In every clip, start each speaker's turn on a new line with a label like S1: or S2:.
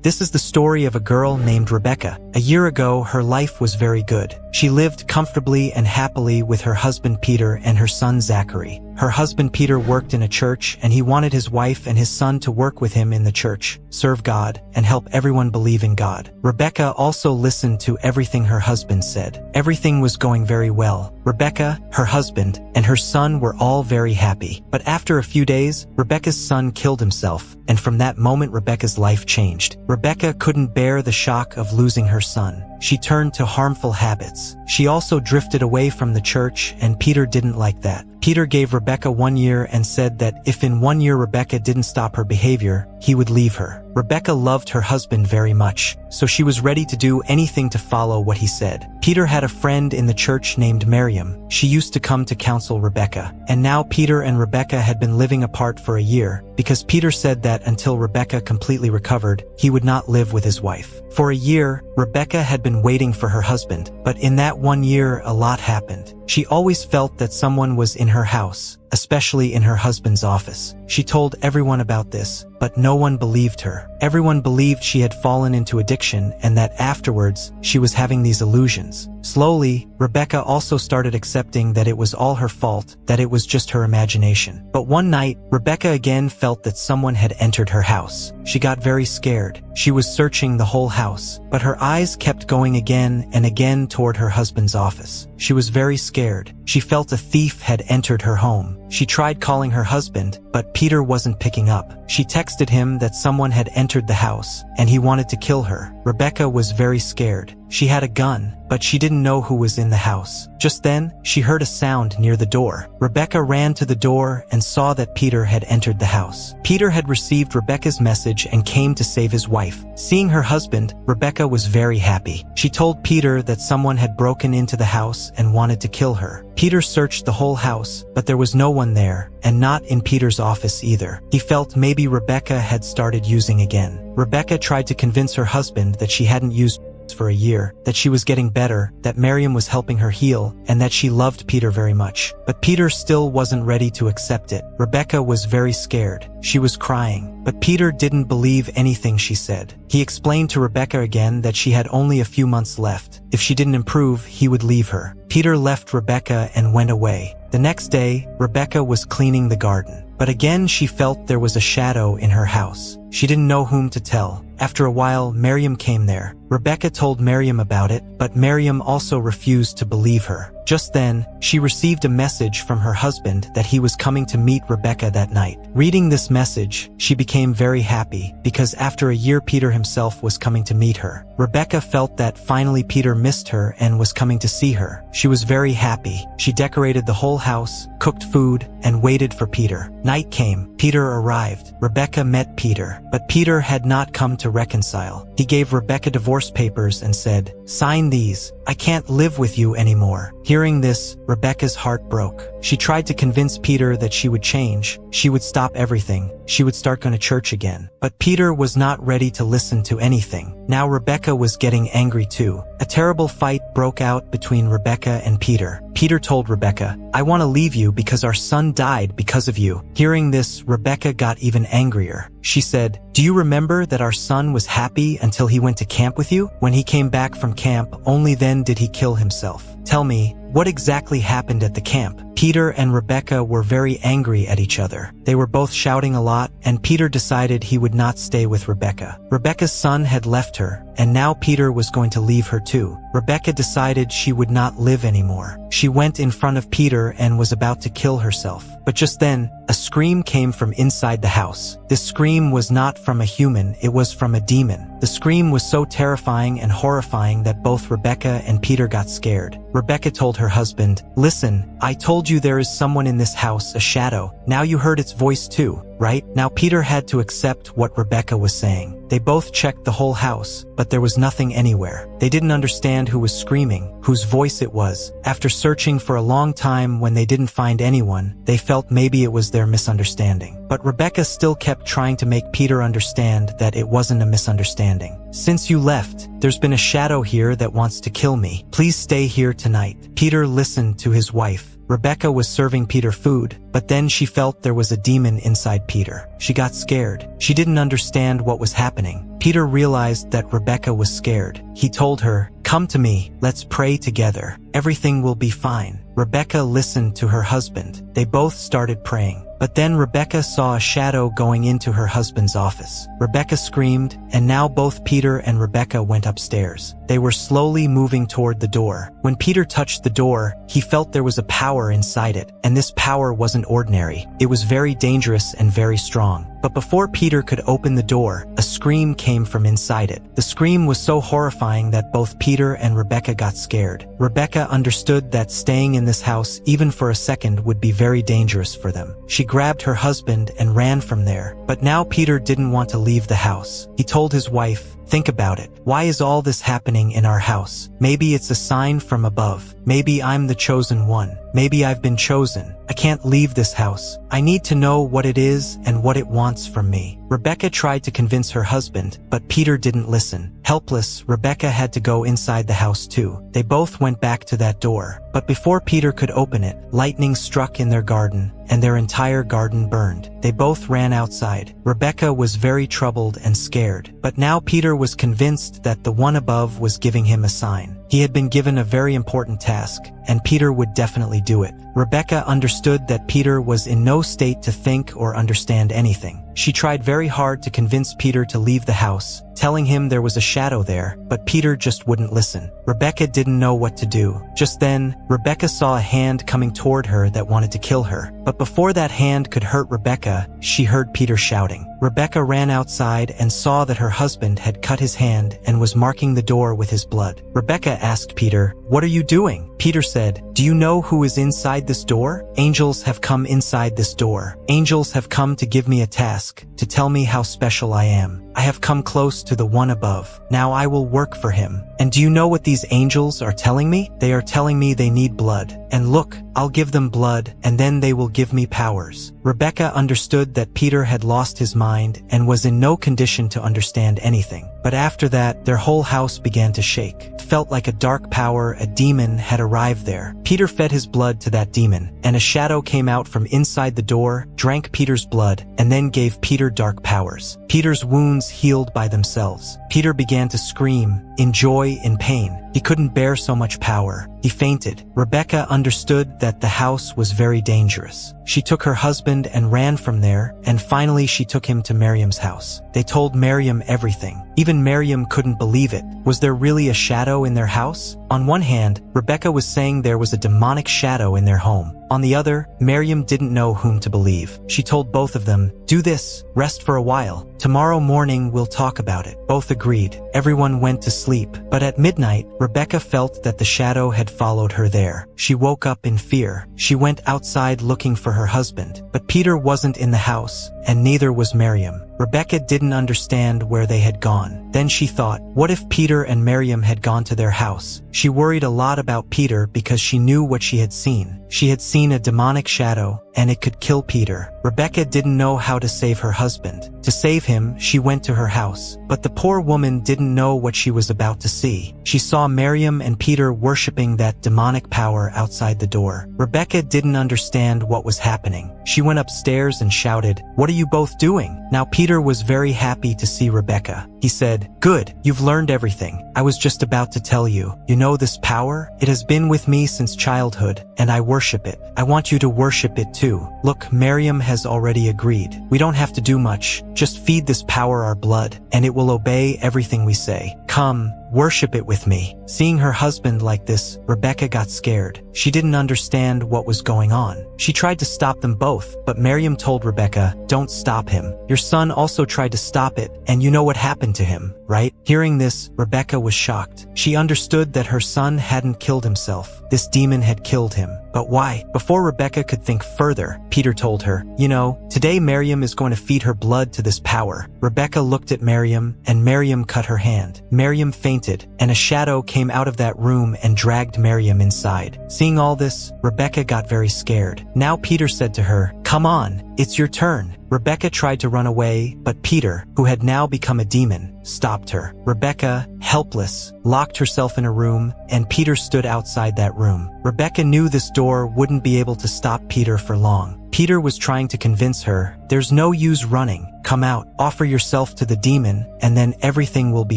S1: This is the story of a girl named Rebecca. A year ago, her life was very good. She lived comfortably and happily with her husband Peter and her son Zachary. Her husband Peter worked in a church, and he wanted his wife and his son to work with him in the church, serve God, and help everyone believe in God. Rebecca also listened to everything her husband said. Everything was going very well. Rebecca, her husband, and her son were all very happy. But after a few days, Rebecca's son killed himself, and from that moment Rebecca's life changed. Rebecca couldn't bear the shock of losing her son. She turned to harmful habits. She also drifted away from the church, and Peter didn't like that. Peter gave Rebecca 1 year and said that if in 1 year Rebecca didn't stop her behavior, he would leave her. Rebecca loved her husband very much, so she was ready to do anything to follow what he said. Peter had a friend in the church named Miriam. She used to come to counsel Rebecca, and now Peter and Rebecca had been living apart for a year, because Peter said that until Rebecca completely recovered, he would not live with his wife. For a year, Rebecca had been waiting for her husband, but in that 1 year, a lot happened. She always felt that someone was in her house, especially in her husband's office. She told everyone about this, but no one believed her. Everyone believed she had fallen into addiction and that afterwards, she was having these illusions. Slowly, Rebecca also started accepting that it was all her fault, that it was just her imagination. But one night, Rebecca again felt that someone had entered her house. She got very scared. She was searching the whole house, but her eyes kept going again and again toward her husband's office. She was very scared. She felt a thief had entered her home. She tried calling her husband, but Peter wasn't picking up. She texted him that someone had entered the house, and he wanted to kill her. Rebecca was very scared. She had a gun, but she didn't know who was in the house. Just then, she heard a sound near the door. Rebecca ran to the door and saw that Peter had entered the house. Peter had received Rebecca's message and came to save his wife. Seeing her husband, Rebecca was very happy. She told Peter that someone had broken into the house and wanted to kill her. Peter searched the whole house, but there was no one there, and not in Peter's office either. He felt maybe Rebecca had started using again. Rebecca tried to convince her husband that she hadn't used for a year, that she was getting better, that Miriam was helping her heal, and that she loved Peter very much. But Peter still wasn't ready to accept it. Rebecca was very scared. She was crying, but Peter didn't believe anything she said. He explained to Rebecca again that she had only a few months left. If she didn't improve, he would leave her. Peter left Rebecca and went away. The next day, Rebecca was cleaning the garden, but again she felt there was a shadow in her house. She didn't know whom to tell. After a while, Miriam came there. Rebecca told Miriam about it, but Miriam also refused to believe her. Just then, she received a message from her husband that he was coming to meet Rebecca that night. Reading this message, she became very happy, because after a year Peter himself was coming to meet her. Rebecca felt that finally Peter missed her and was coming to see her. She was very happy. She decorated the whole house, cooked food, and waited for Peter. Night came. Peter arrived. Rebecca met Peter, but Peter had not come to reconcile. He gave Rebecca divorce papers and said, "Sign these. I can't live with you anymore." Hearing this, Rebecca's heart broke. She tried to convince Peter that she would change. She would stop everything. She would start going to church again. But Peter was not ready to listen to anything. Now Rebecca was getting angry too. A terrible fight broke out between Rebecca and Peter. Peter told Rebecca, "I want to leave you because our son died because of you." Hearing this, Rebecca got even angrier. She said, "Do you remember that our son was happy until he went to camp with you? When he came back from camp, only then did he kill himself. Tell me, what exactly happened at the camp?" Peter and Rebecca were very angry at each other. They were both shouting a lot, and Peter decided he would not stay with Rebecca. Rebecca's son had left her, and now Peter was going to leave her too. Rebecca decided she would not live anymore. She went in front of Peter and was about to kill herself. But just then, a scream came from inside the house. This scream was not from a human, it was from a demon. The scream was so terrifying and horrifying that both Rebecca and Peter got scared. Rebecca told her husband, "Listen, I told you there is someone in this house, a shadow. Now you heard its voice too, right?" Now Peter had to accept what Rebecca was saying. They both checked the whole house, but there was nothing anywhere. They didn't understand who was screaming, whose voice it was. After searching for a long time when they didn't find anyone, they felt maybe it was their misunderstanding. But Rebecca still kept trying to make Peter understand that it wasn't a misunderstanding. "Since you left, there's been a shadow here that wants to kill me. Please stay here tonight." Peter listened to his wife. Rebecca was serving Peter food, but then she felt there was a demon inside Peter. She got scared. She didn't understand what was happening. Peter realized that Rebecca was scared. He told her, "Come to me, let's pray together. Everything will be fine." Rebecca listened to her husband. They both started praying. But then Rebecca saw a shadow going into her husband's office. Rebecca screamed, and now both Peter and Rebecca went upstairs. They were slowly moving toward the door. When Peter touched the door, he felt there was a power inside it, and this power wasn't ordinary. It was very dangerous and very strong. But before Peter could open the door, a scream came from inside it. The scream was so horrifying that both Peter and Rebecca got scared. Rebecca understood that staying in this house, even for a second, would be very dangerous for them. She grabbed her husband and ran from there. But now Peter didn't want to leave the house. He told his wife, "Think about it. Why is all this happening in our house? Maybe it's a sign from above. Maybe I'm the chosen one. Maybe I've been chosen. I can't leave this house. I need to know what it is and what it wants from me." Rebecca tried to convince her husband, but Peter didn't listen. Helpless, Rebecca had to go inside the house too. They both went back to that door. But before Peter could open it, lightning struck in their garden, and their entire garden burned. They both ran outside. Rebecca was very troubled and scared. But now Peter was convinced that the one above was giving him a sign. He had been given a very important task, and Peter would definitely do it. Rebecca understood that Peter was in no state to think or understand anything. She tried very hard to convince Peter to leave the house, telling him there was a shadow there, but Peter just wouldn't listen. Rebecca didn't know what to do. Just then, Rebecca saw a hand coming toward her that wanted to kill her. But before that hand could hurt Rebecca, she heard Peter shouting. Rebecca ran outside and saw that her husband had cut his hand and was marking the door with his blood. Rebecca asked Peter, "What are you doing?" Peter said, "Do you know who is inside this door? Angels have come inside this door. Angels have come to give me a task, to tell me how special I am. I have come close to the one above. Now I will work for him. And do you know what these angels are telling me? They are telling me they need blood. And look, I'll give them blood, and then they will give me powers." Rebecca understood that Peter had lost his mind and was in no condition to understand anything. But after that, their whole house began to shake. It felt like a dark power, a demon, had arrived there. Peter fed his blood to that demon, and a shadow came out from inside the door, drank Peter's blood, and then gave Peter dark powers. Peter's wounds healed by themselves. Peter began to scream, in joy, in pain. He couldn't bear so much power. He fainted. Rebecca understood that the house was very dangerous. She took her husband and ran from there, and finally she took him to Miriam's house. They told Miriam everything. Even Miriam couldn't believe it. Was there really a shadow in their house? On one hand, Rebecca was saying there was a demonic shadow in their home. On the other, Miriam didn't know whom to believe. She told both of them, "Do this, rest for a while. Tomorrow morning we'll talk about it." Both agreed. Everyone went to sleep. But at midnight, Rebecca felt that the shadow had followed her there. She woke up in fear. She went outside looking for her husband. But Peter wasn't in the house, and neither was Miriam. Rebecca didn't understand where they had gone. Then she thought, what if Peter and Miriam had gone to their house? She worried a lot about Peter because she knew what she had seen. She had seen a demonic shadow, and it could kill Peter. Rebecca didn't know how to save her husband. To save him, she went to her house. But the poor woman didn't know what she was about to see. She saw Miriam and Peter worshiping that demonic power outside the door. Rebecca didn't understand what was happening. She went upstairs and shouted, "What are you both doing?" Now Peter was very happy to see Rebecca. He said, "Good, you've learned everything. I was just about to tell you. You know this power? It has been with me since childhood, and I worship it. I want you to worship it too. Look, Miriam has already agreed. We don't have to do much. Just feed this power our blood, and it will obey everything we say. Come, worship it with me." Seeing her husband like this, Rebecca got scared. She didn't understand what was going on. She tried to stop them both, but Miriam told Rebecca, "Don't stop him. Your son also tried to stop it, and you know what happened to him, right?" Hearing this, Rebecca was shocked. She understood that her son hadn't killed himself. This demon had killed him. But why? Before Rebecca could think further, Peter told her, "You know, today Miriam is going to feed her blood to this power." Rebecca looked at Miriam, and Miriam cut her hand. Miriam fainted, and a shadow came out of that room and dragged Miriam inside. Seeing all this, Rebecca got very scared. Now Peter said to her, Come on, it's your turn. Rebecca tried to run away, but Peter, who had now become a demon, stopped her. Rebecca, helpless, locked herself in a room, and Peter stood outside that room. Rebecca knew this door wouldn't be able to stop Peter for long. Peter was trying to convince her, there's no use running. Come out, offer yourself to the demon, and then everything will be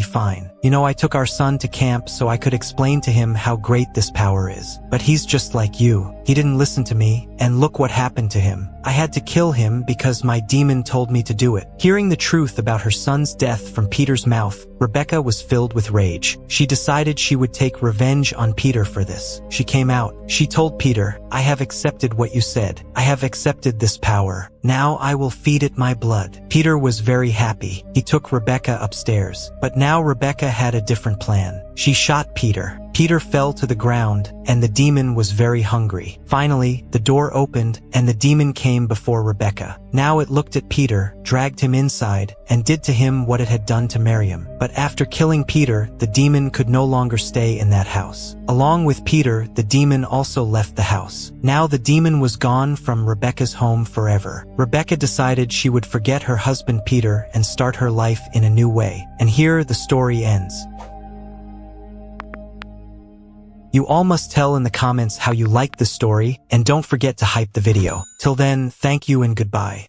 S1: fine. You know, I took our son to camp so I could explain to him how great this power is. But he's just like you. He didn't listen to me, and look what happened to him. I had to kill him because my demon told me to do it. Hearing the truth about her son's death from Peter's mouth, Rebecca was filled with rage. She decided she would take revenge on Peter for this. She came out. She told Peter, I have accepted what you said. I have accepted this power. Now I will feed it my blood. Peter was very happy. He took Rebecca upstairs. But now Rebecca had a different plan. She shot Peter. Peter fell to the ground, and the demon was very hungry. Finally, the door opened, and the demon came before Rebecca. Now it looked at Peter, dragged him inside, and did to him what it had done to Miriam. But after killing Peter, the demon could no longer stay in that house. Along with Peter, the demon also left the house. Now the demon was gone from Rebecca's home forever. Rebecca decided she would forget her husband Peter and start her life in a new way. And here the story ends. You all must tell in the comments how you liked the story, and don't forget to hype the video. Till then, thank you and goodbye.